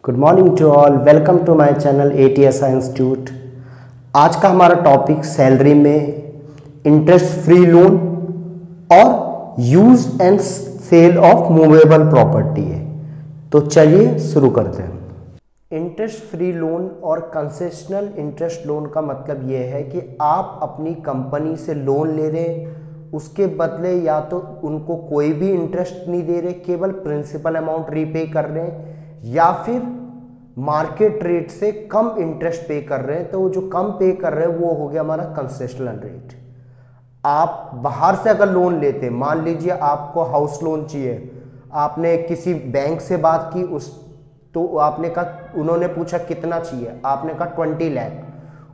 Good morning to all, welcome to my channel ATSI institute. आज का हमारा topic salary में इंटरेस्ट फ्री लोन और use and sale of movable property है। तो चलिए शुरू करते हैं। इंटरेस्ट फ्री लोन और कंसेशनल इंटरेस्ट लोन का मतलब यह है कि आप अपनी कंपनी से लोन ले रहे हैं, उसके बदले या तो उनको कोई भी इंटरेस्ट नहीं दे रहे, केवल प्रिंसिपल अमाउंट रीपे कर रहे हैं, या फिर मार्केट रेट से कम इंटरेस्ट पे कर रहे हैं। तो वो जो कम पे कर रहे हैं वो हो गया हमारा कंसेशनल रेट। आप बाहर से अगर लोन लेते हैं, मान लीजिए आपको हाउस लोन चाहिए, आपने किसी बैंक से बात की, तो आपने कहा, उन्होंने पूछा कितना चाहिए, आपने कहा 20 लाख,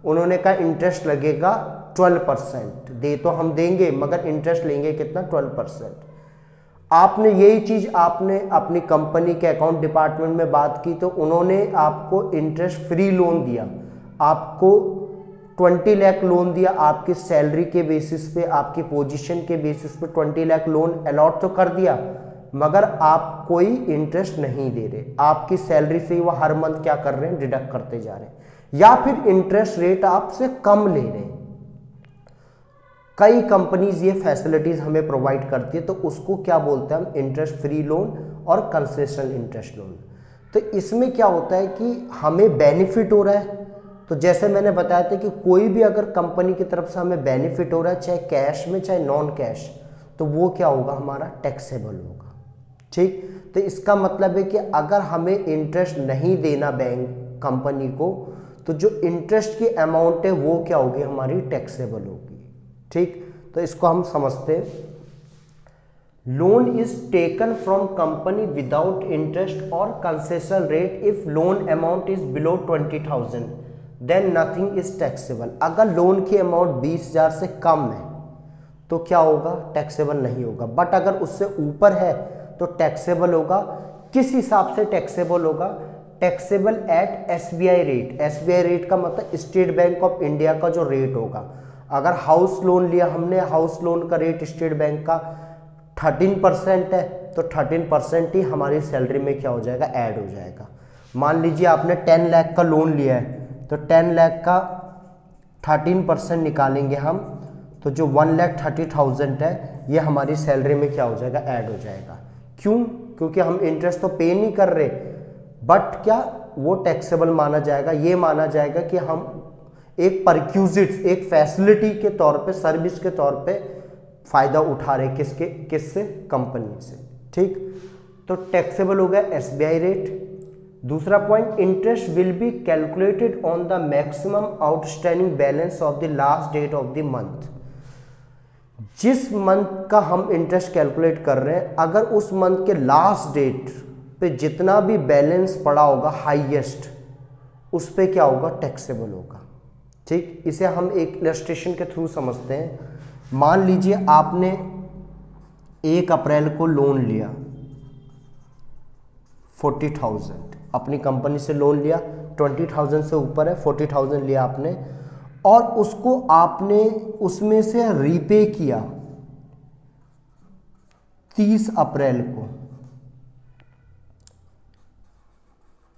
उन्होंने कहा इंटरेस्ट लगेगा 12%। दे तो हम देंगे मगर इंटरेस्ट लेंगे कितना, 12%। आपने यही चीज आपने अपनी कंपनी के अकाउंट डिपार्टमेंट में बात की, तो उन्होंने आपको इंटरेस्ट फ्री लोन दिया, आपको 20 लाख लोन दिया। आपकी सैलरी के बेसिस पे, आपकी पोजीशन के बेसिस पे 20 लाख लोन अलॉट तो कर दिया, मगर आप कोई इंटरेस्ट नहीं दे रहे। आपकी सैलरी से ही वो हर मंथ क्या कर रहे हैं, डिडक्ट करते जा रहे हैं, या फिर इंटरेस्ट रेट आपसे कम ले रहे हैं। कई कंपनीज ये फैसिलिटीज हमें प्रोवाइड करती है, तो उसको क्या बोलते हैं हम, इंटरेस्ट फ्री लोन और कंसेशनल इंटरेस्ट लोन। तो इसमें क्या होता है कि हमें बेनिफिट हो रहा है। तो जैसे मैंने बताया था कि कोई भी अगर कंपनी की तरफ से हमें बेनिफिट हो रहा है, चाहे कैश में चाहे नॉन कैश, तो वो क्या होगा, हमारा टैक्सेबल होगा। ठीक, तो इसका मतलब है कि अगर हमें इंटरेस्ट नहीं देना बैंक कंपनी को, तो जो इंटरेस्ट की अमाउंट है वो क्या होगी, हमारी टैक्सेबल होगी। ठीक, तो इसको हम समझते हैं। Loan is taken from company without interest और concessional rate if loan amount is below 20,000 then nothing is taxable. अगर लोन की अमाउंट 20,000 से कम है तो क्या होगा, टैक्सेबल नहीं होगा। बट अगर उससे ऊपर है तो टैक्सेबल होगा। किस हिसाब से टैक्सेबल होगा, taxable at SBI rate. SBI rate का मतलब स्टेट बैंक ऑफ इंडिया का जो रेट होगा। अगर हाउस लोन लिया हमने, हाउस लोन का रेट स्टेट बैंक का 13% है, तो 13% ही हमारी सैलरी में क्या हो जाएगा, ऐड हो जाएगा। मान लीजिए आपने 10 लाख का लोन लिया है, तो 10 लाख का 13% निकालेंगे हम, तो जो 1,30,000 है ये हमारी सैलरी में क्या हो जाएगा, ऐड हो जाएगा। क्यों, क्योंकि हम इंटरेस्ट तो पे नहीं कर रहे, बट क्या वो टैक्सेबल माना जाएगा। ये माना जाएगा कि हम एक परक्यूजिट, एक फैसिलिटी के तौर पे, सर्विस के तौर पे फायदा उठा रहे, किससे, कंपनी से। ठीक, तो टैक्सेबल हो गया SBI रेट। दूसरा point, interest will be calculated on the maximum outstanding balance of the last date of the month. जिस मंथ का हम इंटरेस्ट कैलकुलेट कर रहे हैं, अगर उस मंथ के लास्ट डेट पे जितना भी बैलेंस पड़ा होगा हाईएस्ट, उस पे क्या होगा, टैक्सेबल होगा। ठीक, इसे हम एक इलस्ट्रेशन के थ्रू समझते हैं। मान लीजिए आपने 1 अप्रैल को लोन लिया 40,000, अपनी कंपनी से लोन लिया, 20,000 से ऊपर है, 40,000 लिया आपने, और उसको आपने उसमें से रीपे किया 30 अप्रैल को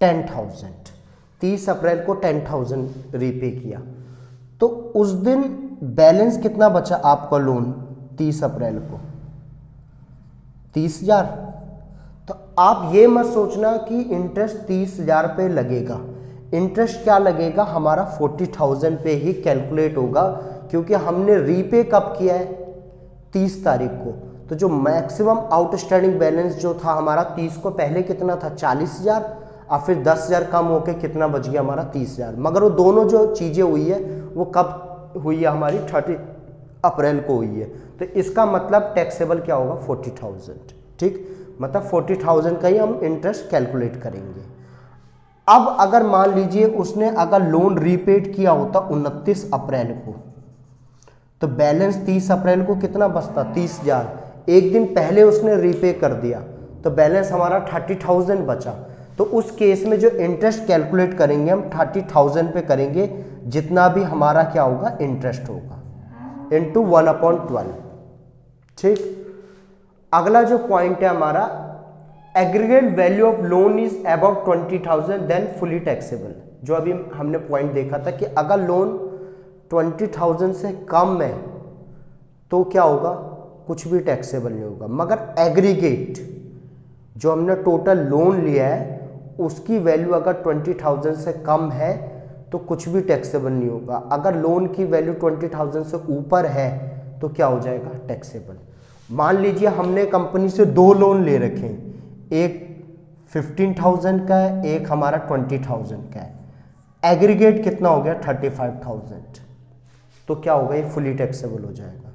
10,000। 30 अप्रैल को 10,000 रीपे किया, तो उस दिन बैलेंस कितना बचा आपका लोन 30 अप्रैल को, 30,000। तो आप ये मत सोचना कि इंटरेस्ट 30,000 पे लगेगा। इंटरेस्ट क्या लगेगा, हमारा 40,000 पे ही कैलकुलेट होगा, क्योंकि हमने रीपे कब किया है, 30 तारीख को। तो जो मैक्सिमम आउटस्टैंडिंग बैलेंस जो था हमारा 30 को पहले कितना था, 40,000, और फिर 10,000 कम होके कितना बच गया हमारा, 30,000। मगर वो दोनों जो चीजें हुई है वो कब हुई है, हमारी 30 अप्रैल को हुई है। तो इसका मतलब टैक्सेबल क्या होगा, 40,000। ठीक, मतलब 40,000 का ही हम इंटरेस्ट कैलकुलेट करेंगे। अब अगर मान लीजिए उसने अगर लोन रीपेड किया होता 29 अप्रैल को, तो बैलेंस 30 अप्रैल को कितना बचता, 30,000। एक दिन पहले उसने रीपे कर दिया तो बैलेंस हमारा 30,000 बचा। तो उस केस में जो इंटरेस्ट कैलकुलेट करेंगे हम 30,000 पे करेंगे, जितना भी हमारा क्या होगा, इंटरेस्ट होगा, इंटू 1/12। ठीक, अगला जो पॉइंट है हमारा aggregate value of loan is about 20,000 then fully taxable. जो अभी हमने पॉइंट देखा था कि अगर लोन 20,000 से कम है तो क्या होगा, कुछ भी टैक्सेबल नहीं होगा। मगर एग्रीगेट जो हमने टोटल लोन लिया है उसकी वैल्यू अगर 20,000 से कम है तो कुछ भी टैक्सेबल नहीं होगा। अगर लोन की वैल्यू 20,000 से ऊपर है तो क्या हो जाएगा, टैक्सेबल। मान लीजिए हमने कंपनी से 2 लोन ले रखे हैं, एक 15,000 का है, एक हमारा 20,000 का है। एग्रीगेट कितना हो गया, 35,000। तो क्या होगा, ये फुली टैक्सेबल हो जाएगा।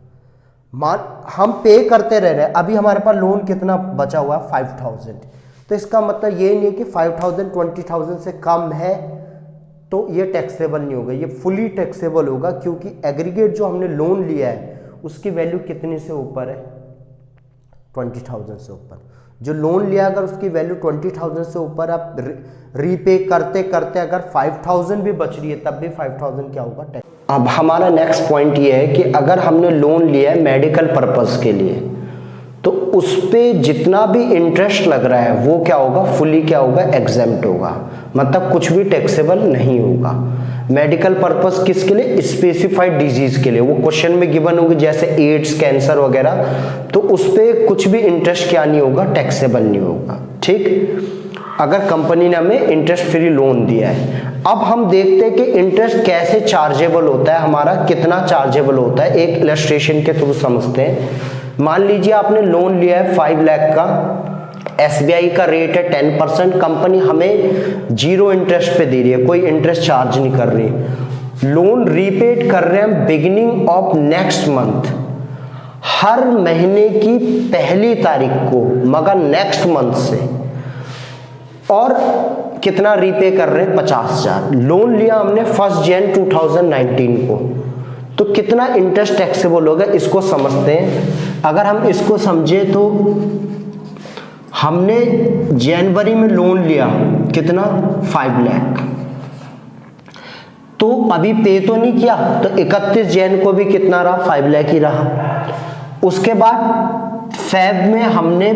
मान हम पे करते रह रहे हैं, अभी हमारे पास लोन कितना बचा हुआ है, 5,000। तो इसका मतलब ये नहीं है कि 5,000 20,000 से कम है तो ये टैक्सेबल नहीं होगा, ये फुली टैक्सेबल होगा, क्योंकि एग्रीगेट जो हमने लोन लिया है उसकी वैल्यू कितने से ऊपर है, 20,000 से ऊपर। जो लोन लिया अगर उसकी वैल्यू 20,000 से ऊपर, आप रीपे करते करते अगर 5,000 भी बच रही है तब भी 5,000 क्या होगा, टैक्स। अब हमारा नेक्स्ट पॉइंट ये है कि अगर हमने लोन लिया है मेडिकल पर्पस के लिए तो उस पे जितना भी इंटरेस्ट लग रहा है वो क्या होगा, फुली क्या होगा, एग्जेम्प्ट होगा, मतलब कुछ भी टैक्सेबल नहीं होगा। मेडिकल पर्पस किसके लिए, स्पेसिफाइड डिजीज के लिए, वो क्वेश्चन में गिवन होगी जैसे एड्स, कैंसर वगैरह, तो उस पर कुछ भी इंटरेस्ट क्या नहीं होगा, टैक्सेबल नहीं होगा। ठीक, अगर कंपनी ने हमें इंटरेस्ट फ्री लोन दिया है। अब हम देखते हैं कि इंटरेस्ट कैसे चार्जेबल होता है, हमारा कितना चार्जेबल होता है, एक इलस्ट्रेशन के थ्रू समझते हैं। मान लीजिए आपने लोन लिया है 5 लाख का, SBI का रेट है 10%, कंपनी हमें 0 इंटरेस्ट पे दे रही है, कोई इंटरेस्ट चार्ज नहीं कर रही। लोन रीपेड कर रहे हैं बिगिनिंग ऑफ नेक्स्ट मंथ, हर महीने की पहली तारीख को, मगर नेक्स्ट मंथ से। और कितना रीपे कर रहे हैं, 50,000। लोन लिया हमने 1 जनवरी 2019 को, तो कितना इंटरेस्ट टैक्सेबल होगा इसको समझते हैं। अगर हम इसको समझे तो हमने जनवरी में लोन लिया कितना, 5 लाख, तो अभी पे तो नहीं किया, तो 31 जनवरी को भी कितना रहा, 5 लाख ही रहा। उसके बाद फेब में हमने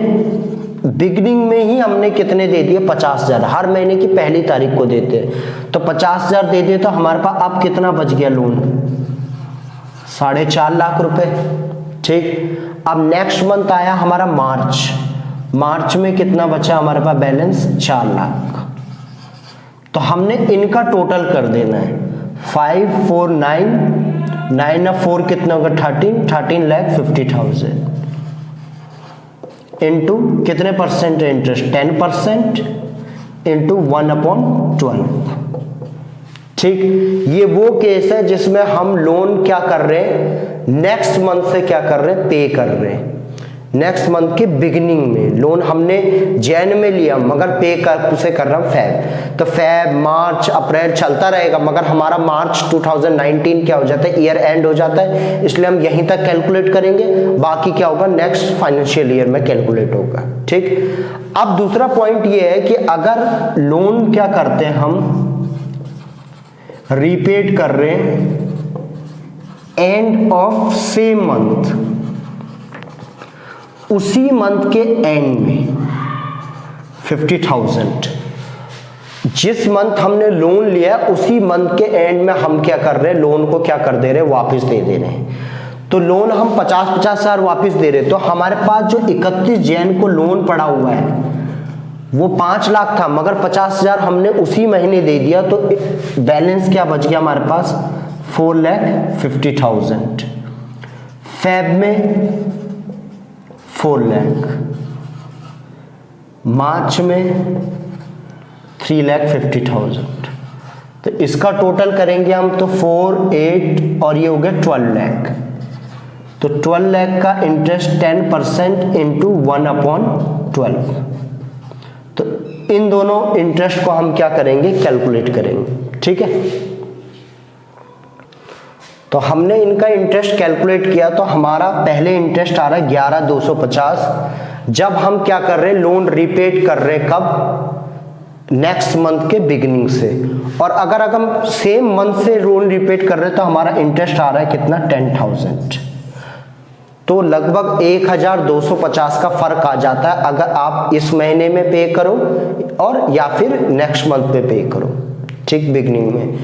बिगनिंग में ही हमने कितने दे दिए, 50,000, हर महीने की पहली तारीख को देते हैं, तो 50,000 दे दिए, तो हमारे पास अब कितना बच गया लोन, 4.5 लाख रुपए। ठीक, अब नेक्स्ट मंथ आया हमारा मार्च में कितना बचा हमारे पास बैलेंस, 4 लाख। तो हमने इनका टोटल कर देना है, 5 4 9 9 और 4 कितना होगा, 13 लाख 50,000 इंटू कितने परसेंट इंटरेस्ट, 10% इंटू 1/12। ठीक, ये वो केस है जिसमें हम लोन क्या कर रहे हैं, नेक्स्ट मंथ से क्या कर रहे हैं, पे कर रहे हैं। नेक्स्ट मंथ के बिगिनिंग में लोन हमने जैन में लिया, मगर पे उसे कर रहा हूं फेब, तो फेब मार्च अप्रैल चलता रहेगा, मगर हमारा मार्च 2019 क्या हो जाता है, ईयर एंड हो जाता है, इसलिए हम यहीं तक कैलकुलेट करेंगे, बाकी क्या होगा नेक्स्ट फाइनेंशियल ईयर में कैलकुलेट होगा। ठीक, अब दूसरा पॉइंट ये है कि अगर लोन क्या करते हैं, हम रीपेड कर रहे हैं एंड ऑफ सेम मंथ, उसी मंथ के एंड में 50,000, जिस मंथ हमने लोन लिया उसी मंथ के एंड में हम क्या कर रहे हैं, लोन को क्या कर दे रहे हैं, वापस दे दे रहे हैं। तो लोन हम 50,000 वापस दे रहे, तो हमारे पास जो 31 जनवरी को लोन पड़ा हुआ है वो 5 लाख था, मगर 50,000 हमने उसी महीने दे दिया, तो बैलेंस क्या बच गया हमारे पास, 4,50,000। फेब में 4 लाख, मार्च में 3,50,000। तो इसका टोटल करेंगे हम तो 4 8 और ये हो गया 12 लाख। तो 12 लाख का इंटरेस्ट 10% इंटू 1/12। तो इन दोनों इंटरेस्ट को हम क्या करेंगे, कैलकुलेट करेंगे। ठीक है, तो हमने इनका इंटरेस्ट कैलकुलेट किया, तो हमारा पहले इंटरेस्ट आ रहा है 11,250, जब हम क्या कर रहे हैं, लोन रीपेड कर रहे हैं कब, नेक्स्ट मंथ के बिगिनिंग से। और अगर हम सेम मंथ से लोन रीपेड कर रहे हैं तो हमारा इंटरेस्ट आ रहा है कितना, 10,000। तो लगभग 1250 का फर्क आ जाता है अगर आप इस महीने में पे करो और या फिर नेक्स्ट मंथ पे पे करो, ठीक, बिगनिंग में।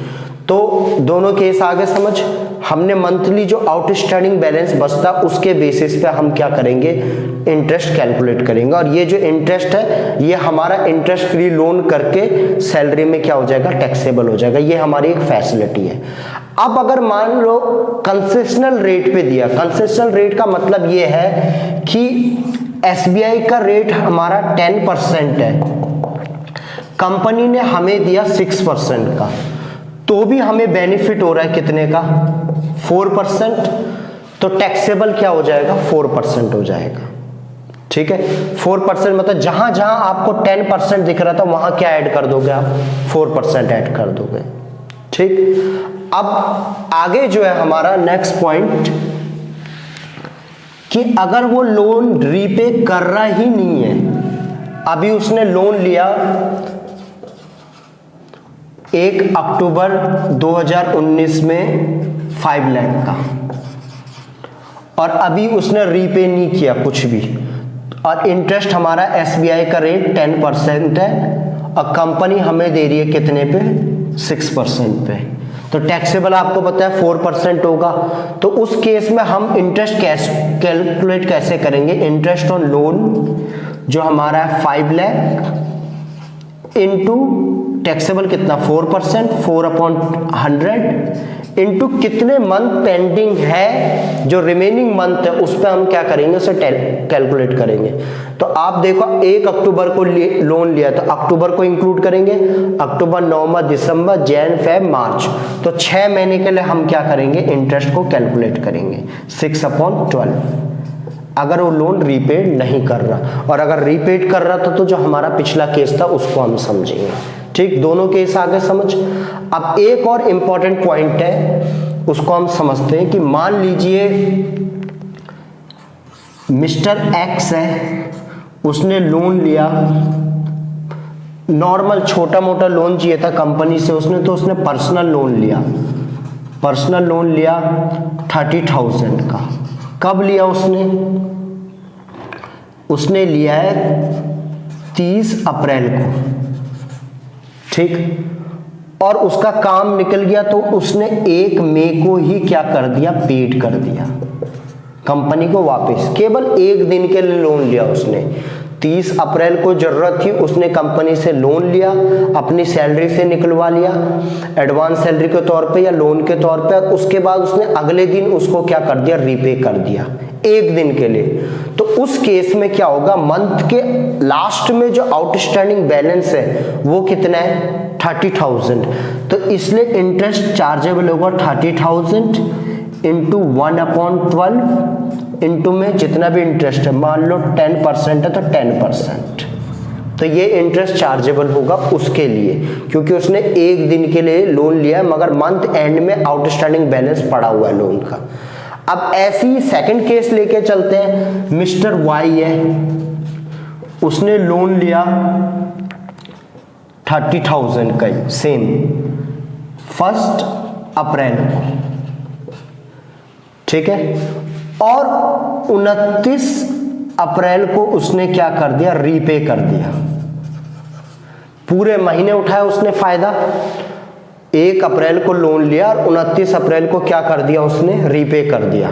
तो दोनों केस आगे समझ। हमने मंथली जो आउटस्टैंडिंग बैलेंस बचता उसके बेसिस पे हम क्या करेंगे, इंटरेस्ट कैलकुलेट करेंगे, और ये जो इंटरेस्ट है ये हमारा इंटरेस्ट फ्री लोन करके सैलरी में क्या हो जाएगा, टैक्सेबल हो जाएगा। ये हमारी एक फैसिलिटी है। अब अगर मान लो कंसेशनल रेट पे दिया, कंसेशनल रेट का मतलब ये है कि एसबीआई का रेट हमारा 10% है, कंपनी ने हमें दिया 6% का, तो भी हमें बेनिफिट हो रहा है कितने का, 4%। तो टैक्सेबल क्या हो जाएगा, 4% हो जाएगा, ठीक है। 4% मतलब जहां जहां आपको 10% दिख रहा था वहां क्या ऐड कर दोगे आप, 4% ऐड कर दोगे, ठीक। अब आगे जो है हमारा नेक्स्ट पॉइंट कि अगर वो लोन रीपे कर रहा ही नहीं है, अभी उसने लोन लिया 1 अक्टूबर 2019 में 5 लाख का, और अभी उसने रीपे नहीं किया कुछ भी, और इंटरेस्ट हमारा एसबीआई का रेट 10% है और कंपनी हमें दे रही है कितने पे, 6% पे, तो टैक्सेबल आपको पता है 4% होगा। तो उस केस में हम इंटरेस्ट कैलकुलेट कैसे करेंगे, इंटरेस्ट ऑन लोन जो हमारा है 5 लाख इंटू टैक्सेबल कितना 4%, 4/100 इंटू कितने मंथ पेंडिंग है, जो रिमेनिंग मंथ है उस पर हम क्या करेंगे, उसे कैलकुलेट करेंगे। तो आप देखो 1 अक्टूबर को लोन लिया तो अक्टूबर को इंक्लूड करेंगे, अक्टूबर, नवंबर, दिसंबर, जैन, फेब, मार्च, तो 6 महीने के लिए हम क्या करेंगे, इंटरेस्ट को कैलकुलेट करेंगे 6/12 अगर वो लोन रीपेड नहीं कर रहा, और अगर रीपेड कर रहा था तो जो हमारा पिछला केस था उसको हम समझेंगे, ठीक। दोनों केस आगे समझ। अब एक और इंपॉर्टेंट पॉइंट है उसको हम समझते हैं कि मान लीजिए मिस्टर एक्स है, उसने लोन लिया, नॉर्मल छोटा मोटा लोन चाहिए था कंपनी से उसने, तो उसने पर्सनल लोन लिया, पर्सनल लोन लिया 30,000 का। कब लिया उसने, उसने लिया है 30 अप्रैल को, ठीक, और उसका काम निकल गया तो उसने 1 मई को ही क्या कर दिया, पेड कर दिया कंपनी को वापस। केवल 1 दिन के लिए लोन लिया उसने, 30 अप्रैल को जरूरत थी, उसने कंपनी से लोन लिया, अपनी सैलरी से निकलवा लिया एडवांस सैलरी के तौर पे या लोन के तौर पे, उसके बाद उसने अगले दिन उसको क्या कर दिया, रीपे कर दिया 1 दिन के लिए। तो उस केस में क्या होगा, मंथ के लास्ट में जो आउटस्टैंडिंग बैलेंस है वो कितना है, 30,000, तो इसलिए इंटरेस्ट चार्जेबल होगा 30,000 इंटू 1/12 इंटू में जितना भी इंटरेस्ट है, मान लो 10% है तो 10%, तो ये इंटरेस्ट चार्जेबल होगा उसके लिए, क्योंकि उसने 1 दिन के लिए लोन लिया है मगर मंथ एंड में आउटस्टैंडिंग बैलेंस पड़ा हुआ है लोन का। अब ऐसे ही सेकंड केस लेके चलते हैं, मिस्टर वाई है, उसने लोन लिया 30,000 का ही सेम 1 अप्रैल को, ठीक है, और 29 अप्रैल को उसने क्या कर दिया, रीपे कर दिया। पूरे महीने उठाया उसने फायदा, 1 अप्रैल को लोन लिया और 29 अप्रैल को क्या कर दिया उसने, रीपे कर दिया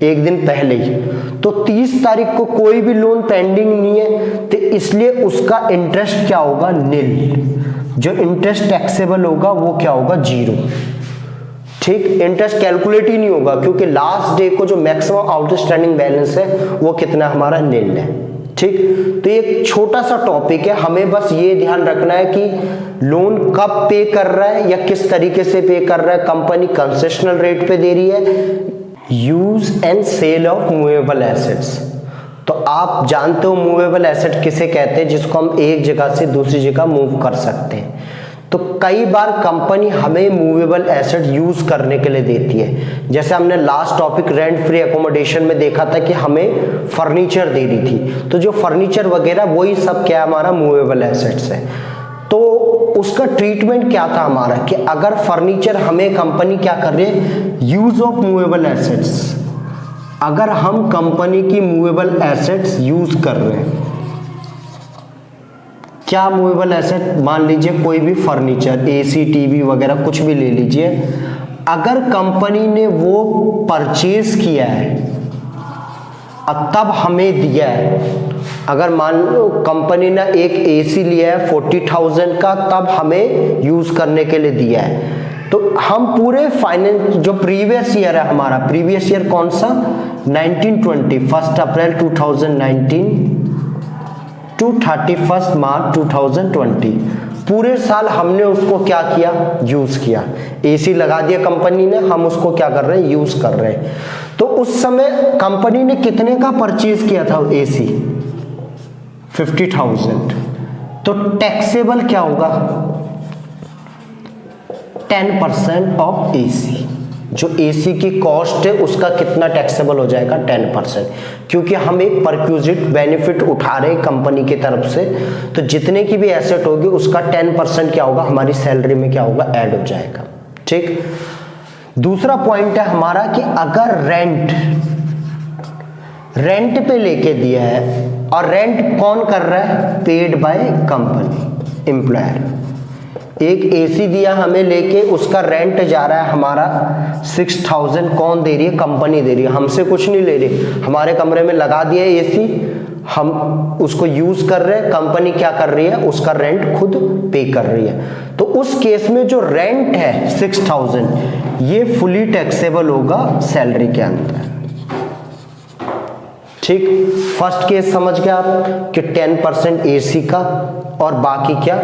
1 दिन पहले ही। तो 30 तारीख को कोई भी लोन पेंडिंग नहीं है, तो इसलिए उसका इंटरेस्ट क्या होगा, निल। जो इंटरेस्ट टैक्सेबल होगा वो क्या होगा, 0, ठीक। इंटरेस्ट कैलकुलेट ही नहीं होगा क्योंकि लास्ट डे को जो मैक्सिमम आउटस्टैंडिंग बैलेंस है वो कितना हमारा निल है, ठीक। तो एक छोटा सा टॉपिक है, हमें बस ये ध्यान रखना है कि लोन कब पे कर रहा है या किस तरीके से पे कर रहा है, कंपनी कंसेशनल रेट पे दे रही है। Use and sale of movable assets, तो आप जानते हो मूवेबल एसेट किसे कहते हैं, जिसको हम एक जगह से दूसरी जगह मूव कर सकते हैं। तो कई बार कंपनी हमें मूवेबल एसेट यूज करने के लिए देती है, जैसे हमने last topic rent free accommodation में देखा था कि हमें फर्नीचर दे रही थी, तो जो फर्नीचर वगैरह वही सब क्या हमारा मूवेबल एसेट्स है। तो उसका ट्रीटमेंट क्या था हमारा कि अगर फर्नीचर हमें कंपनी क्या कर रही है, यूज ऑफ मूवेबल एसेट्स, अगर हम कंपनी की मूवेबल एसेट्स यूज कर रहे हैं, क्या मूवेबल एसेट, मान लीजिए कोई भी फर्नीचर, एसी, टीवी वगैरह कुछ भी ले लीजिए, अगर कंपनी ने वो परचेज किया है और तब हमें दिया है, अगर मान लो कंपनी ने एक एसी लिया है 40,000 का, तब हमें यूज करने के लिए दिया है, तो हम पूरे फाइनेंस जो प्रीवियस ईयर है हमारा, प्रीवियस ईयर कौन सा, 1920, 1 अप्रैल 2019 टू 31 मार्च 2020, पूरे साल हमने उसको क्या किया, यूज किया। एसी लगा दिया कंपनी ने, हम उसको क्या कर रहे हैं, यूज कर रहे हैं। तो उस समय कंपनी ने कितने का परचेज किया था एसी, 50,000, तो टैक्सेबल क्या होगा, 10% ऑफ एसी। जो एसी की कॉस्ट है उसका कितना टैक्सेबल हो जाएगा, 10%, क्योंकि हम एक परक्यूजिट बेनिफिट उठा रहे हैं कंपनी की तरफ से, तो जितने की भी एसेट होगी उसका 10% क्या होगा, हमारी सैलरी में क्या होगा, ऐड हो जाएगा। ठीक। दूसरा पॉइंट है हमारा कि अगर रेंट पे लेके दिया है, और रेंट कौन कर रहा है, पेड बाय कंपनी, एम्प्लॉयर। एक एसी दिया हमें लेके, उसका रेंट जा रहा है हमारा 6,000, कौन दे रही है, कंपनी दे रही है, हमसे कुछ नहीं ले रही। हमारे कमरे में लगा दिया एसी, हम उसको यूज कर रहे हैं, कंपनी क्या कर रही है, उसका रेंट खुद पे कर रही है। तो उस केस में जो रेंट है 6,000, ये फुली टैक्सेबल होगा सैलरी के अंदर। ठीक। फर्स्ट केस समझ गए आप कि 10% एसी का, और बाकी क्या,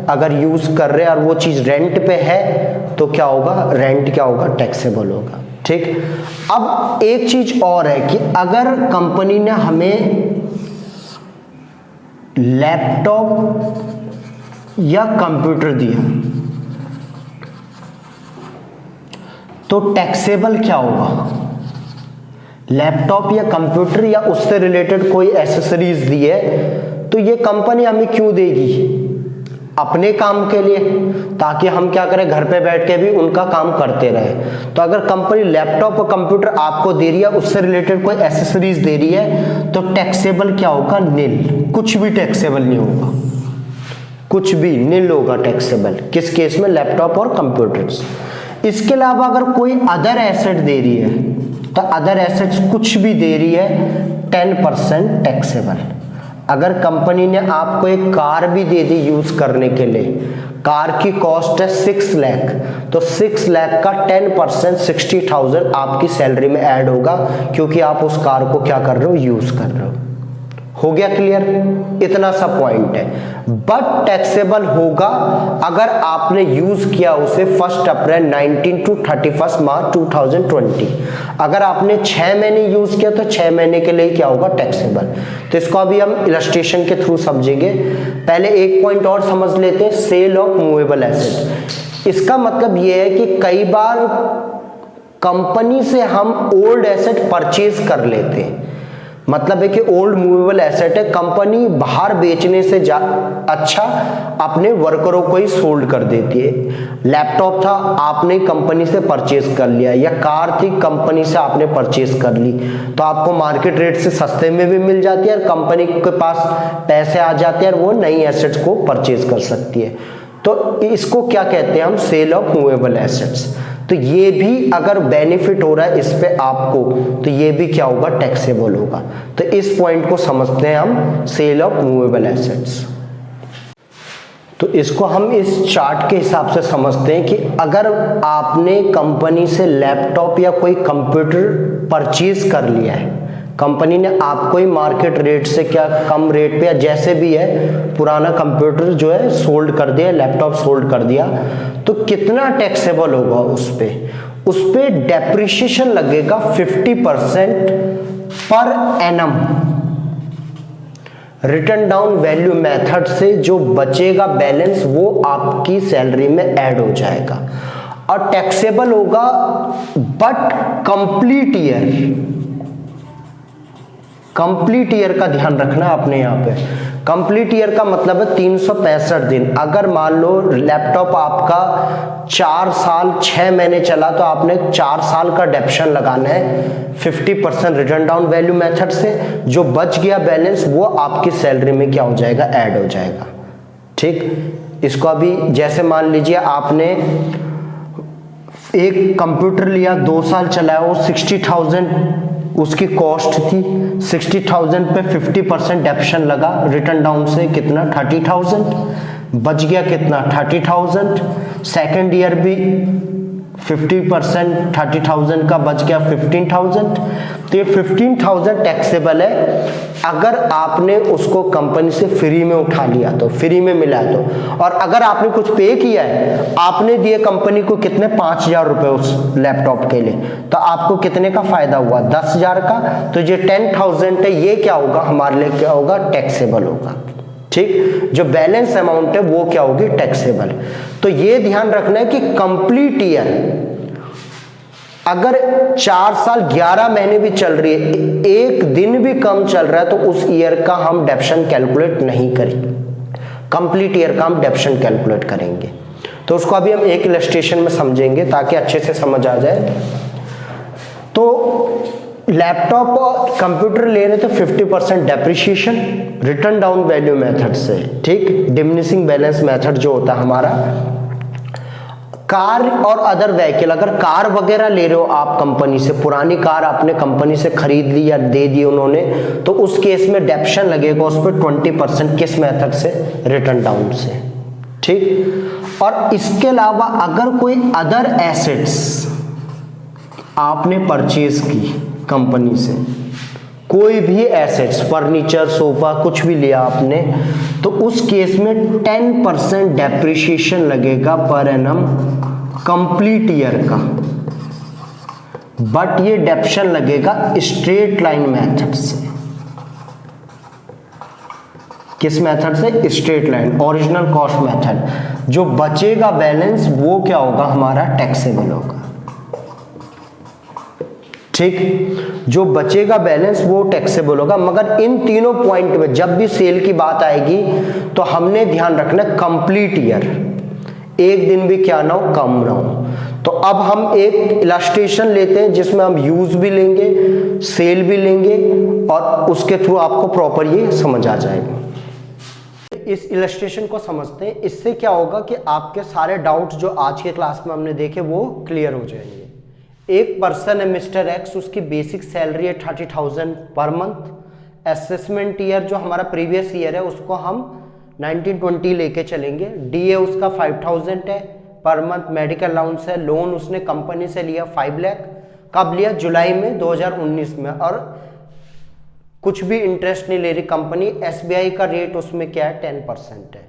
अगर यूज कर रहे हैं और वो चीज रेंट पे है तो क्या होगा, रेंट क्या होगा, टैक्सेबल होगा। ठीक। अब एक चीज और है कि अगर कंपनी ने हमें लैपटॉप या कंप्यूटर दिया तो टैक्सेबल क्या होगा, लैपटॉप या कंप्यूटर या उससे रिलेटेड कोई एसेसरीज दी है, तो ये कंपनी हमें क्यों देगी, अपने काम के लिए, ताकि हम क्या करें, घर पे बैठ के भी उनका काम करते रहे। तो अगर कंपनी लैपटॉप और कंप्यूटर आपको दे रही है, उससे रिलेटेड कोई एसेसरीज दे रही है, तो टैक्सेबल क्या होगा, नील, कुछ भी टैक्सेबल नहीं होगा, कुछ भी नील होगा टैक्सेबल। किस केस में, लैपटॉप और कंप्यूटर्स। इसके अलावा अगर कोई अदर एसेट दे रही है, तो अदर एसेट्स कुछ भी दे रही है, 10% टैक्सेबल। अगर कंपनी ने आपको एक कार भी दे दी यूज करने के लिए, कार की कॉस्ट है 6 लाख, तो 6 लाख का 10% 60,000 आपकी सैलरी में ऐड होगा, क्योंकि आप उस कार को क्या कर रहे हो, यूज कर रहे हो गया क्लियर, इतना सा पॉइंट है। बट टैक्सेबल होगा अगर आपने यूज किया उसे 1 अप्रैल 19 टू 31 मार्च 2020। अगर आपने 6 महीने यूज किया तो 6 महीने के लिए क्या होगा, टैक्सेबल। तो इसको अभी हम इलस्ट्रेशन के थ्रू समझेंगे। पहले एक पॉइंट और समझ लेते हैं, सेल ऑफ मूवेबल एसेट। इसका मतलब यह है कि कई बार कंपनी से हम ओल्ड एसेट परचेज कर लेते हैं, मतलब है कि ओल्ड मूवेबल एसेट है, कंपनी बाहर बेचने से अच्छा अपने वर्करों को ही सोल्ड कर देती है। लैपटॉप था, आपने कंपनी से परचेज कर लिया, या कार थी, कंपनी से आपने परचेज कर ली, तो आपको मार्केट रेट से सस्ते में भी मिल जाती है और कंपनी के पास पैसे आ जाते हैं और वो नई एसेट्स को परचेज कर सकती है। तो इसको क्या कहते हैं हम, सेल ऑफ मूवेबल एसेट्स। तो ये भी अगर बेनिफिट हो रहा है इस पे आपको, तो ये भी क्या होगा, टैक्सेबल होगा। तो इस पॉइंट को समझते हैं हम, सेल ऑफ मूवेबल एसेट्स। तो इसको हम इस चार्ट के हिसाब से समझते हैं कि अगर आपने कंपनी से लैपटॉप या कोई कंप्यूटर परचेज कर लिया है, कंपनी ने आपको ही मार्केट रेट से क्या कम रेट पे या जैसे भी है पुराना कंप्यूटर जो है सोल्ड कर दिया, लैपटॉप सोल्ड कर दिया, तो कितना टैक्सेबल होगा उस पे डेप्रिसिएशन लगेगा 50% per annum. Return down value method से जो बचेगा बैलेंस वो आपकी सैलरी में ऐड हो जाएगा और टैक्सेबल होगा, but complete year complete year का ध्यान रखना है आपने यहाँ पे। कंप्लीट ईयर का मतलब है 365 दिन। अगर मान लो लैपटॉप आपका 4 साल 6 महीने चला तो आपने 4 साल का डेप्शन लगाना है 50% रिटर्न डाउन वैल्यू मेथड से। जो बच गया बैलेंस वो आपकी सैलरी में क्या हो जाएगा, ऐड हो जाएगा। ठीक, इसको अभी जैसे मान लीजिए आपने एक कंप्यूटर लिया, 2 साल चलाया, वो 60,000 उसकी कॉस्ट थी, 60,000 पे 50% डेप्शन लगा रिटर्न डाउन से, कितना 30,000 बच गया, कितना 30,000। सेकेंड ईयर भी 50% 30,000 का बच गया 15,000। तो ये 15,000 टैक्सेबल है अगर आपने उसको कंपनी से फ्री में उठा लिया तो, फ्री में मिला तो। और अगर आपने कुछ पे किया है, आपने दिए कंपनी को कितने 5,000 रुपए उस लैपटॉप के लिए, तो आपको कितने का फायदा हुआ 10,000 का। तो ये 10,000 है, ये क्या होगा हमारे लिए, क्या होगा, टैक्सेबल होगा। ठीक, जो बैलेंस अमाउंट है वो क्या होगी, टैक्सेबल। तो ये ध्यान रखना है कि कंप्लीट ईयर अगर 4 साल 11 महीने भी चल रही है, एक दिन भी कम चल रहा है, तो उस ईयर का हम डेप्शन कैलकुलेट नहीं करेंगे, कंप्लीट ईयर का हम डेप्शन कैलकुलेट करेंगे। तो उसको अभी हम एक इलस्ट्रेशन में समझेंगे ताकि अच्छे से समझ आ जाए। तो लैपटॉप और कंप्यूटर ले रहे तो 50% depreciation return down value method से। ठीक, डिमिनिशिंग बैलेंस मेथड जो होता है हमारा। कार और अदर व्हीकल, अगर कार वगैरह ले रहे हो आप कंपनी से, पुरानी कार आपने कंपनी से खरीद ली या दे दी उन्होंने, तो उस केस में डेप्शन लगेगा उस पर 20%, किस मेथड से, रिटर्न डाउन से। ठीक, और इसके अलावा अगर कोई अदर एसेट्स आपने परचेज की कंपनी से, कोई भी एसेट्स, फर्नीचर, सोफा, कुछ भी लिया आपने, तो उस केस में 10% डेप्रिसिएशन लगेगा पर एनम कंप्लीट ईयर का। बट ये डेप्शन लगेगा स्ट्रेट लाइन मेथड से। किस मेथड से, straight line, original cost method. जो बचेगा बैलेंस वो क्या होगा हमारा, टैक्सेबल होगा। ठीक, जो बचेगा बैलेंस वो टैक्सेबल होगा। मगर इन तीनों पॉइंट में जब भी सेल की बात आएगी तो हमने ध्यान रखना कंप्लीट ईयर, एक दिन भी क्या ना हो, कम ना हो। तो अब हम एक इलस्ट्रेशन लेते हैं जिसमें हम यूज भी लेंगे, सेल भी लेंगे, और उसके थ्रू आपको प्रॉपर ये समझ आ जाएगा। इस इलस्ट्रेशन को समझते हैं, इससे क्या होगा कि आपके सारे डाउट जो आज के क्लास में हमने देखे वो क्लियर हो जाएंगे। एक पर्सन है मिस्टर एक्स, उसकी बेसिक सैलरी है 30,000 पर मंथ। असेसमेंट ईयर जो हमारा प्रीवियस ईयर है उसको हम 1920 लेके चलेंगे। डीए उसका 5,000 है पर मंथ। मेडिकल अलाउंस है। लोन उसने कंपनी से लिया 5 लाख। कब लिया, जुलाई में 2019 में। और कुछ भी इंटरेस्ट नहीं ले रही कंपनी। एसबीआई का रेट उसमें क्या है, 10% है।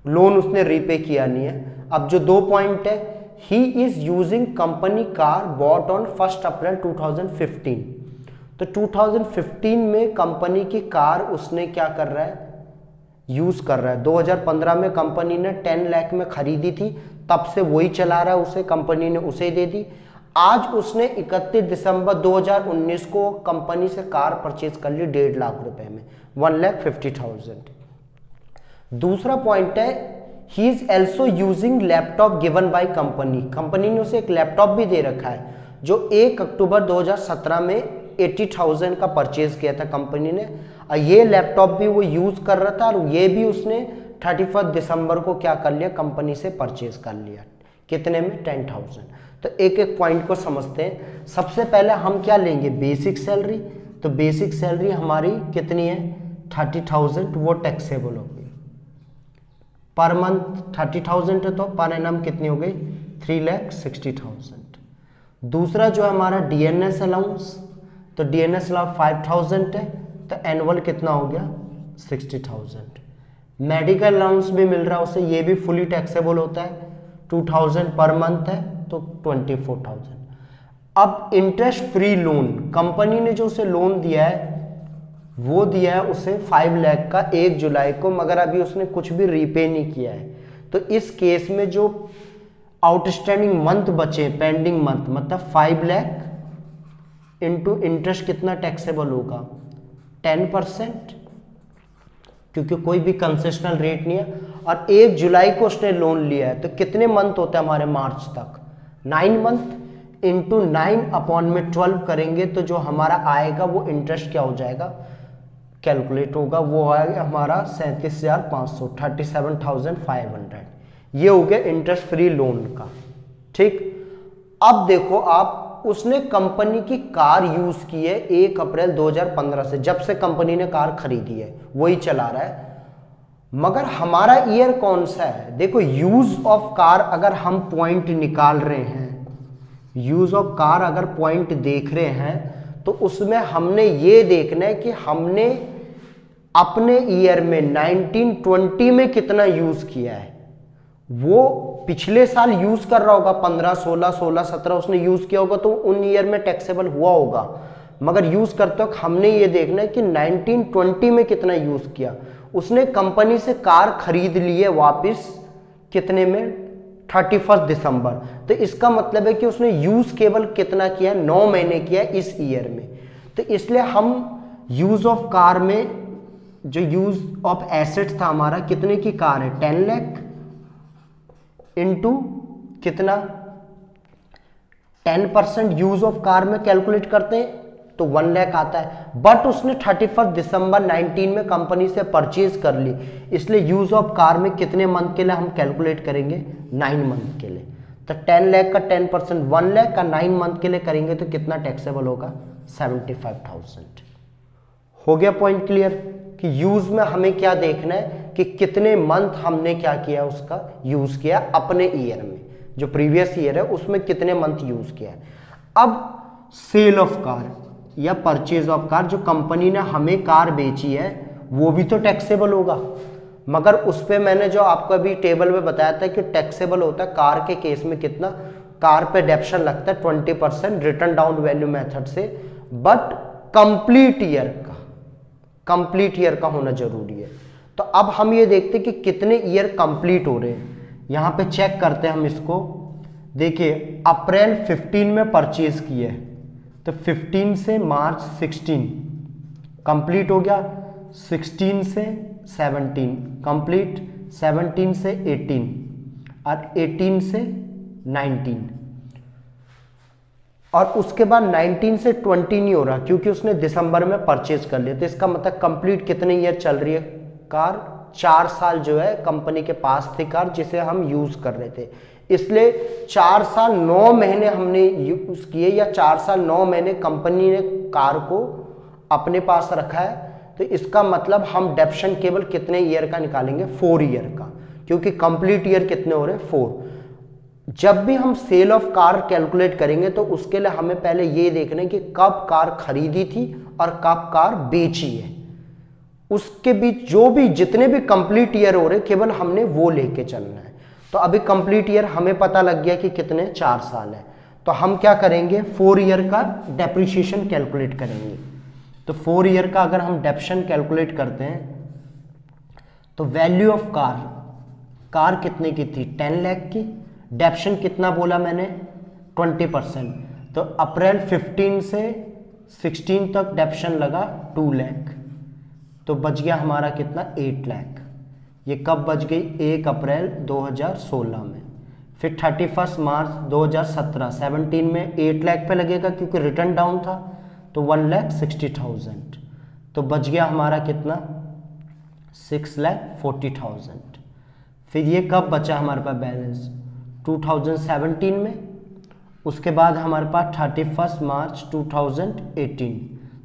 लोन उसने रीपे किया नहीं है। अब जो 2 पॉइंट है, he is using company car bought on 1 अप्रैल 2015। तो 2015 में कंपनी की कार उसने क्या कर रहा है, यूज कर रहा है। 2015 में कंपनी ने 10 लाख में खरीदी थी, तब से वही चला रहा है, उसे कंपनी ने उसे दे दी। आज उसने 31 दिसंबर 2019 को कंपनी से कार परचेज कर ली 1.5 लाख रुपए में, 1,50,000। दूसरा पॉइंट है, he is also using laptop given by company। Company ने उसे एक लैपटॉप भी दे रखा है जो 1 अक्टूबर 2017 में 80,000 का परचेज किया था कंपनी ने। और ये लैपटॉप भी वो यूज कर रहा था और ये भी उसने 31 दिसंबर को क्या कर लिया, कंपनी से परचेज कर लिया। कितने में, 10,000। तो एक एक पॉइंट को समझते हैं। सबसे पहले हम क्या लेंगे, बेसिक सैलरी। तो बेसिक सैलरी हमारी कितनी है, 30,000, वो टैक्सेबल होगी। पर मंथ 30,000 है तो पर एनम कितनी हो गई, 3,60,000। दूसरा जो हमारा डीएनएस अलाउंस, तो डीएनएस अलाउंस 5,000 है तो एनुअल कितना हो गया, 60,000। मेडिकल अलाउंस भी मिल रहा है उसे, ये भी फुली टैक्सेबल होता है, 2,000 पर मंथ है तो 24,000। अब इंटरेस्ट फ्री लोन, कंपनी ने जो उसे लोन दिया है वो दिया है उसे 5 लाख का 1 जुलाई को, मगर अभी उसने कुछ भी रीपे नहीं किया है। तो इस केस में जो आउटस्टैंडिंग मंथ बचे, पेंडिंग मंथ, मतलब 5 लाख इंटू इंटरेस्ट कितना टैक्सेबल होगा, 10%, क्योंकि कोई भी कंसेशनल रेट नहीं है, और 1 जुलाई को उसने लोन लिया है, तो कितने मंथ होते हैं हमारे मार्च तक? 9 मंथ इंटू 9/12 करेंगे तो जो हमारा आएगा वो इंटरेस्ट क्या हो जाएगा, कैलकुलेट होगा, वो आएगा हमारा 37,500, 37,500। ये हो गया इंटरेस्ट फ्री लोन का। ठीक, अब देखो आप, उसने कंपनी की कार यूज की है 1 अप्रैल 2015 से, जब से कंपनी ने कार खरीदी है वही चला रहा है, मगर हमारा ईयर कौन सा है? देखो, यूज ऑफ कार अगर हम पॉइंट निकाल रहे हैं, यूज ऑफ कार अगर पॉइंट देख रहे हैं, तो उसमें हमने ये देखना है कि हमने अपने ईयर में 1920 में कितना यूज किया है। वो पिछले साल यूज कर रहा होगा 15, 16, 16, 17 उसने यूज किया होगा, तो उन ईयर में टैक्सेबल हुआ होगा, मगर यूज करते वक्त हमने ये देखना है कि 1920 में कितना यूज किया। उसने कंपनी से कार खरीद ली है वापस कितने में? 31 दिसंबर। तो इसका मतलब है कि उसने यूज केवल कितना किया? 9 महीने किया इस ईयर में। तो इसलिए हम यूज ऑफ कार में, जो यूज ऑफ एसेट था हमारा, कितने की कार है? 10 लाख इंटू कितना? 10% यूज ऑफ कार में कैलकुलेट करते हैं तो 1 लाख आता है, बट उसने 31 दिसंबर 19 में कंपनी से परचेज कर ली, इसलिए यूज ऑफ कार में कितने मंथ के लिए हम कैलकुलेट करेंगे? 9 मंथ के लिए। तो 10 लाख का 10%, 1 लाख का 9 मंथ के लिए करेंगे तो कितना टैक्सेबल होगा? 75,000। हो गया पॉइंट क्लियर कि यूज में हमें क्या देखना है कि कितने मंथ हमने क्या किया, उसका यूज किया अपने ईयर में, जो प्रीवियस ईयर है उसमें कितने मंथ यूज किया है। अब सेल ऑफ कार या परचेज ऑफ कार, जो कंपनी ने हमें कार बेची है वो भी तो टैक्सेबल होगा, मगर उस पर मैंने जो आपको अभी टेबल में बताया था कि टैक्सेबल होता है कार के केस में कितना, कार पे डेप्शन लगता है 20% रिटर्न डाउन वैल्यू मेथड से, बट कंप्लीट ईयर का होना जरूरी है। तो अब हम ये देखते हैं कि कितने ईयर कंप्लीट हो रहे हैं, यहां पे चेक करते हैं हम इसको। देखिए, अप्रैल 15 में परचेज किए, तो 15 से मार्च 16 कंप्लीट हो गया, 16 से 17 कंप्लीट, 17 से 18 और 18 से 19, और उसके बाद 19 से 20 नहीं हो रहा क्योंकि उसने दिसंबर में परचेज कर लिया। तो इसका मतलब कंप्लीट कितने ईयर चल रही है कार? 4 साल जो है कंपनी के पास थी कार जिसे हम यूज कर रहे थे, इसलिए 4 साल 9 महीने हमने यूज किए, या 4 साल 9 महीने कंपनी ने कार को अपने पास रखा है। तो इसका मतलब हम डेप्शन केवल कितने ईयर का निकालेंगे? 4 ईयर का, क्योंकि कंप्लीट ईयर कितने हो रहे हैं? 4। जब भी हम सेल ऑफ कार कैलकुलेट करेंगे तो उसके लिए हमें पहले ये देखना है कि कब कार खरीदी थी और कब कार बेची है, उसके बीच जो भी जितने भी कंप्लीट ईयर हो रहे केवल हमने वो लेके चलना है। तो अभी कंप्लीट ईयर हमें पता लग गया कि कितने? 4 साल है। तो हम क्या करेंगे? 4 ईयर का डेप्रिसिएशन कैलकुलेट करेंगे। तो 4 ईयर का अगर हम डेप्शन कैलकुलेट करते हैं तो वैल्यू ऑफ कार कितने की थी? 10 लाख की। डेप्शन कितना बोला मैंने? 20%। तो अप्रैल 15 से 16 तक डेप्शन लगा 2 लाख, तो बच गया हमारा कितना? 8 लाख। ये कब बच गई? 1 अप्रैल 2016 में। फिर 31 मार्च 2017, 17 में 8 लाख पे लगेगा क्योंकि रिटर्न डाउन था, तो 1,60,000, तो बच गया हमारा कितना? 6,40,000। फिर ये कब बचा हमारे पास बैलेंस? 2017 में। उसके बाद हमारे पास 31 मार्च 2018,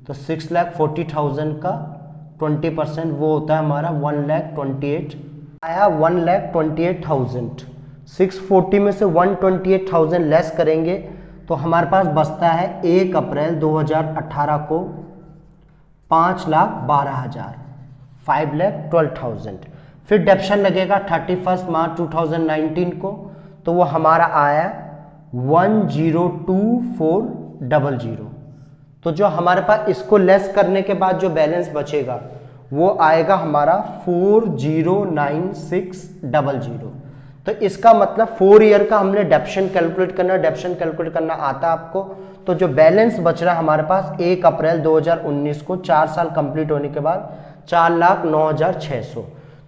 तो 6,40,000 का 20% वो होता है हमारा 1,28,000 आया। 1,28,000 640 में से 128,000 लेस करेंगे तो हमारे पास बचता है 1 अप्रैल 2018 को 5,12,000, 5,12,000। फिर डेप्शन लगेगा 31 मार्च 2019 को, तो वो हमारा आया 1,02,400। तो जो हमारे पास इसको लेस करने के बाद जो बैलेंस बचेगा वो आएगा हमारा 4,09,600। तो इसका मतलब 4 ईयर का हमने डेप्शन कैलकुलेट करना, डेप्शन कैलकुलेट करना आता है आपको। तो जो बैलेंस बच रहा है हमारे पास 1 अप्रैल 2019 को 4 साल कंप्लीट होने के बाद 4,09,600।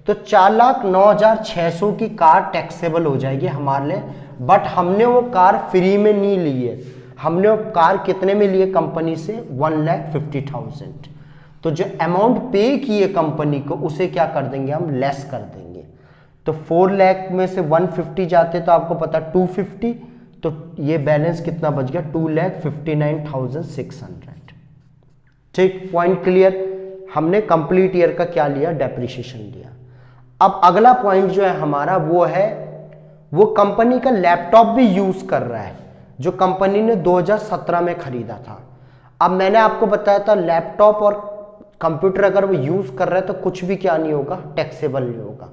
तो 4,09,600 की कार टैक्सेबल हो जाएगी हमारे लिए, बट हमने वो कार फ्री में नहीं ली है, हमने वो कार कितने में ली है कंपनी से, 1,50,000। तो जो अमाउंट पे की है कंपनी को उसे क्या कर देंगे हम, लेस कर देंगे। तो 4 लाख में से 150 जाते तो आपको पता 250, तो ये बैलेंस कितना बच गया, 2,59,600। ठीक, पॉइंट क्लियर। हमने कंप्लीट ईयर का क्या लिया, डेप्रिसिएशन लिया। अब अगला पॉइंट जो है हमारा वो है, वो कंपनी का लैपटॉप भी यूज कर रहा है जो कंपनी ने 2017 में खरीदा था। अब मैंने आपको बताया था लैपटॉप और कंप्यूटर अगर वो यूज कर रहा है तो कुछ भी क्या नहीं होगा, टैक्सेबल नहीं होगा।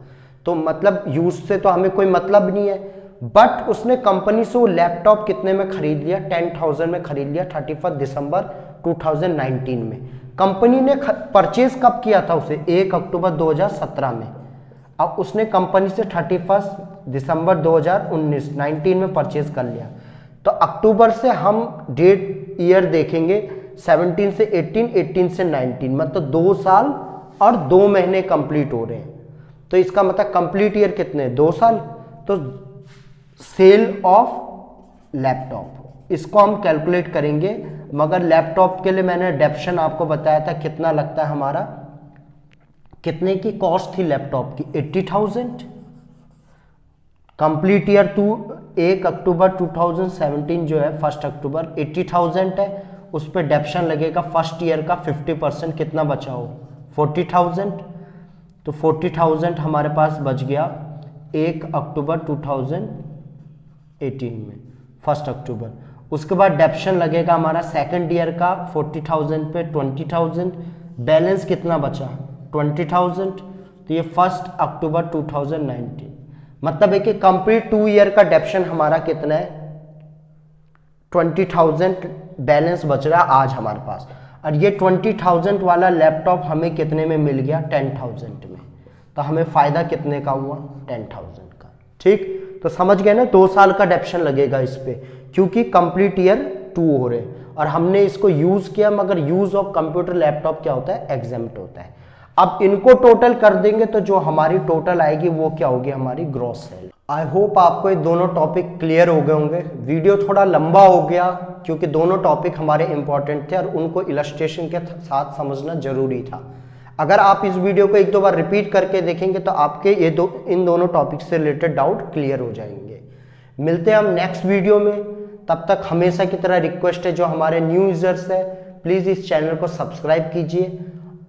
तो मतलब यूज से तो हमें कोई मतलब नहीं है, बट उसने कंपनी से वो लैपटॉप कितने में खरीद लिया, 10,000 में खरीद लिया 31 दिसंबर 2019 में। कंपनी ने परचेज कब किया था उसे, 1 अक्टूबर 2017 में। अब उसने कंपनी से 31 दिसंबर 2019 में परचेज कर लिया। तो अक्टूबर से हम डेट ईयर देखेंगे 17 से 18, 18 से 19, मतलब 2 साल और 2 महीने कंप्लीट हो रहे हैं। तो इसका मतलब कंप्लीट ईयर कितने, 2 साल। तो सेल ऑफ लैपटॉप इसको हम कैलकुलेट करेंगे, मगर लैपटॉप के लिए मैंने डेप्शन आपको बताया था कितना लगता है हमारा, कितने की कॉस्ट थी लैपटॉप की, 80,000। कंप्लीट ईयर 1 अक्टूबर 2017 जो है 1 अक्टूबर 80,000 है, उस पर डेप्शन लगेगा फर्स्ट ईयर का 50%, कितना बचा हो, 40,000। तो 40,000 हमारे पास बच गया 1 अक्टूबर 2018 में, 1 अक्टूबर। उसके बाद डेप्शन लगेगा हमारा सेकंड ईयर का 40,000 पे 20,000, बैलेंस कितना बचा, 20,000। तो ये 1 अक्टूबर 2019, मतलब है कि कंप्लीट 2 ईयर का डेप्शन हमारा कितना है, 20,000 बैलेंस बच रहा है आज हमारे पास। और ये 20,000 वाला लैपटॉप हमें कितने में मिल गया, 10,000 में। तो हमें फायदा कितने का हुआ, 10,000 का। ठीक, तो समझ गए ना, 2 साल का डेप्शन लगेगा इस पे, क्योंकि कंप्लीट ईयर 2 हो रहे हैं और हमने इसको यूज किया, मगर यूज ऑफ कंप्यूटर लैपटॉप क्या होता है, एग्जेम्प्ट होता है। अब इनको टोटल कर देंगे तो जो हमारी टोटल आएगी वो क्या होगी, हमारी ग्रॉस सेल। आई होप आपको ये दोनों टॉपिक क्लियर हो गए होंगे। वीडियो थोड़ा लंबा हो गया क्योंकि दोनों टॉपिक हमारे इंपॉर्टेंट थे और उनको इलस्ट्रेशन के साथ समझना जरूरी था। अगर आप इस वीडियो को 1-2 बार रिपीट करके देखेंगे तो आपके इन दोनों टॉपिक से रिलेटेड डाउट क्लियर हो जाएंगे। मिलते हैं हम नेक्स्ट वीडियो में, तब तक हमेशा की तरह रिक्वेस्ट है, जो हमारे न्यू यूजर्स है प्लीज़ इस चैनल को सब्सक्राइब कीजिए,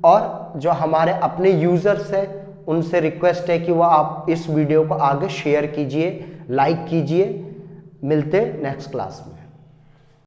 और जो हमारे अपने यूजर्स हैं उनसे रिक्वेस्ट है कि वह आप इस वीडियो को आगे शेयर कीजिए, लाइक कीजिए। मिलते नेक्स्ट क्लास में।